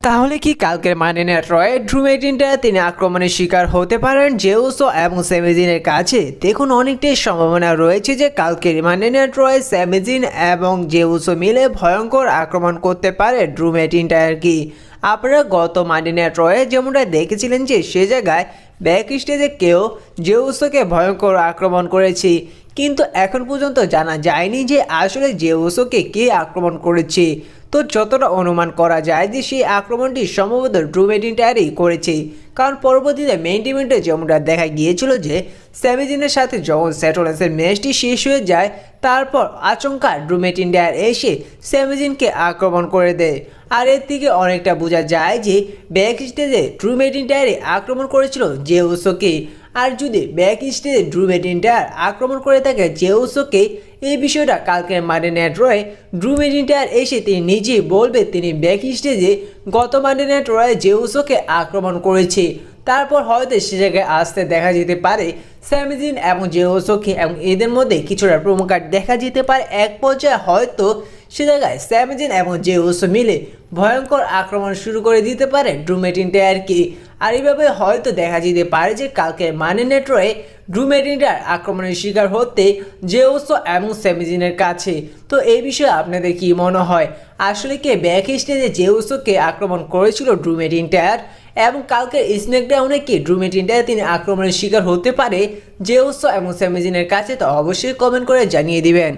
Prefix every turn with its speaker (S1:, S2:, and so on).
S1: তাহলে কি কালকের মানডে নাইট রয়ে ড্রু ম্যাকইন্টায়ার তিনি আক্রমণের শিকার হতে পারেন জেউসো এবং স্যামি জিনের কাছে? দেখুন, অনেকটাই সম্ভাবনা রয়েছে যে কালকের মানডে নাইট রয়ে স্যামি জিন এবং জেউসো মিলে ভয়ঙ্কর আক্রমণ করতে পারে ড্রু ম্যাকইন্টায়ার কি। আপনারা গত মানডে নাইট রয়ে যেমনটা দেখেছিলেন যে সে জায়গায় ব্যাক স্টেজে কেউ জেউসোকে ভয়ঙ্কর আক্রমণ করেছে, কিন্তু এখন পর্যন্ত জানা যায়নি যে আসলে জেউসোকে কে আক্রমণ করেছে। তো যতটা অনুমান করা যায় যে সেই আক্রমণটি সম্ভবত ড্রু ম্যাকইন্টায়ারই করেছে, কারণ পরবর্তীতে মেইন ইভেন্টে যেমনটা দেখা গিয়েছিল যে স্যামি জিনের সাথে যখন স্যাটোলেন্সের ম্যাচটি শেষ হয়ে যায় তারপর আচমকা ড্রু ম্যাকইন্টায়ার এসে স্যামি জিনকে আক্রমণ করে দেয়। আর এর থেকে অনেকটা বোঝা যায় যে ব্যাক স্টেজে ড্রু ম্যাকইন্টায়ারই আক্রমণ করেছিল জেউসোকে। আর যদি ব্যাক স্টেজে ড্রু ম্যাকইন্টায়ার আক্রমণ করে থাকে জেউসোকে, এই বিষয়টা কালকের মানডে নাইট রয়ে ড্রু ম্যাকইন্টায়ার এসে তিনি নিজেই বলবে তিনি ব্যাক স্টেজে গত মানডে নাইট রয়ে জেউসোকে আক্রমণ করেছে। তারপর হয়তো সে জায়গায় আসতে দেখা যেতে পারে স্যামি জিন এবং জেউসোকে, এবং এদের মধ্যে কিছুটা প্রোমো কার্ড দেখা যেতে পারে। এক পর্যায়ে হয়তো সে জায়গায় স্যামি জিন এবং জেউসো মিলে ভয়ঙ্কর আক্রমণ শুরু করে দিতে পারে ড্রু ম্যাকইন্টায়ারকে। আর এইভাবে হয়তো দেখা যেতে পারে যে কালকে মানডে নাইট রয়ে ড্রু ম্যাকইন্টায়ার আক্রমণের শিকার হতে জেউসো এবং স্যামি জিনের কাছে। তো এই বিষয়ে আপনাদের কি মনে হয়, আসলে কে ব্যাক স্টেজে জেউসোকে আক্রমণ করেছিল ড্রু ম্যাকইন্টায়ার, এবং কালকের স্ম্যাকডাউনে কি ড্রু ম্যাকইন্টায়ার তিনি আক্রমণের শিকার হতে পারে জেউসো এবং স্যামি জিনের কাছে? তো অবশ্যই কমেন্ট করে জানিয়ে দিবেন।